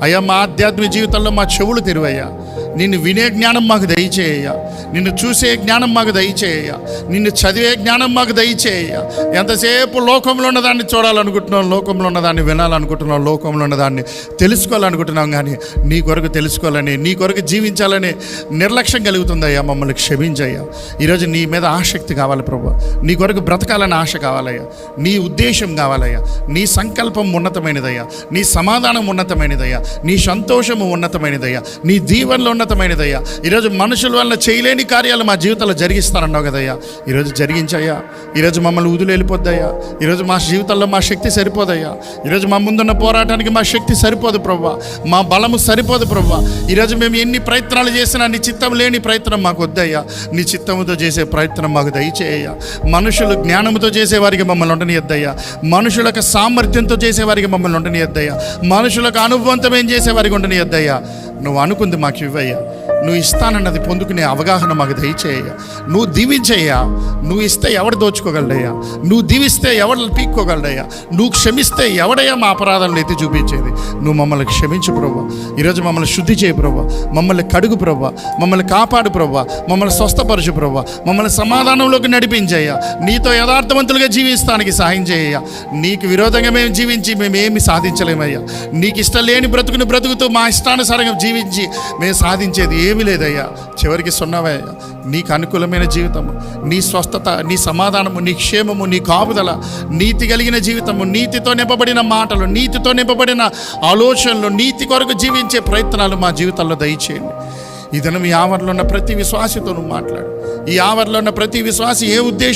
అయ్యా, మా ఆధ్యాత్మిక జీవితంలో మా చెవులు తెరువయ్యా. నిన్ను వినే జ్ఞానం మాకు దయచేయ, నిన్ను చూసే జ్ఞానం మాకు దయచేయ, నిన్ను చదివే జ్ఞానం మాకు దయచేయ. ఎంతసేపు లోకంలో ఉన్నదాన్ని చూడాలనుకుంటున్నాం, లోకంలో ఉన్నదాన్ని వినాలనుకుంటున్నాం, లోకంలో ఉన్నదాన్ని తెలుసుకోవాలనుకుంటున్నాం, కానీ నీ కొరకు తెలుసుకోవాలని, నీ కొరకు జీవించాలని నిర్లక్ష్యం కలుగుతుందయ్యా. మమ్మల్ని క్షమించయ్యా. ఈరోజు నీ మీద ఆసక్తి కావాలి ప్రభు, నీ కొరకు బ్రతకాలని ఆశ కావాలయ్యా, నీ ఉద్దేశం కావాలయ్యా, నీ సంకల్పం ఉన్నతమైనదయ్యా, నీ సమాధానం ఉన్నతమైనదయ్యా, నీ సంతోషము ఉన్నతమైనదయ్యా, నీ దీవెనలు ఉన్నతమైనదయ్యా. ఈరోజు మనుషుల వల్ల చేయలేని కార్యాలు మా జీవితంలో జరిగిస్తానన్నావు కదయ్యా. ఈరోజు జరిగించయ్యా. ఈరోజు మమ్మల్ని వదిలి వెళ్ళిపోద్దయ్యా. ఈరోజు మా జీవితంలో మా శక్తి సరిపోదయ్యా. ఈరోజు మా ముందున్న పోరాటానికి మా శక్తి సరిపోదు ప్రభా, మా బలము సరిపోదు ప్రభా. ఈరోజు మేము ఎన్ని ప్రయత్నాలు చేసినా నీ చిత్తం లేని ప్రయత్నం మాకు వద్దయ్యా. నీ చిత్తముతో చేసే ప్రయత్నం మాకు దయచేయ్యా. మనుషులు జ్ఞానముతో చేసేవారికి మమ్మల్ని ఉండనియద్దయ్యా. మనుషులకు సామర్థ్యంతో చేసేవారికి మమ్మల్ని ఉండనియద్దయ్యా. మనుషులకు అనుభవంతం ఏం చేసేవారికి ఉండనియద్దయ్యా. నువ్వు అనుకుంది మాకు ఇవ్వయ్యా. నువ్వు ఇస్తానన్నది పొందుకునే అవగాహన మాకు దయచేయ. నువ్వు దీవించయ్యా. నువ్వు ఇస్తే ఎవడు దోచుకోగలడయ్యా? నువ్వు దీవిస్తే ఎవడు పీక్కోగలడయ్యా? నువ్వు క్షమిస్తే ఎవడయ్యా మా అపరాధాలను ఎత్తి చూపించేది? నువ్వు మమ్మల్ని క్షమించు ప్రభు. ఈరోజు మమ్మల్ని శుద్ధి చేయి ప్రభు, మమ్మల్ని కడుగు ప్రభు, మమ్మల్ని కాపాడు ప్రభు, మమ్మల్ని స్వస్థపరచు ప్రభు, మమ్మల్ని సమాధానంలోకి నడిపించయ్యా. నీతో యథార్థవంతులుగా జీవిస్తానికి సహాయం చేయ్యా. నీకు విరోధంగా మేము జీవించి మేమేమి సాధించలేమయ్యా. నీకు ఇష్టం లేని బ్రతుకుని బ్రతుకుతూ మా ఇష్టానుసారంగా జీవించి మేము సాధించేది ఏమీ లేదయ్యా. చివరికి సున్నావయ్యా. నీకు అనుకూలమైన జీవితము, నీ స్వస్థత, నీ సమాధానము, నీ క్షేమము, నీ కాపుదల, నీతి కలిగిన జీవితము, నీతితో నింపబడిన మాటలు, నీతితో నింపబడిన ఆలోచనలు, నీతి కొరకు జీవించే ప్రయత్నాలు మా జీవితాల్లో దయచేయండి. ఈ దినం ఈ ఆవరణలో ఉన్న ప్రతి విశ్వాసితో నువ్వు మాట్లాడు. ఈ ఆవరణలో ఉన్న ప్రతి విశ్వాసి ఏ ఉద్దేశం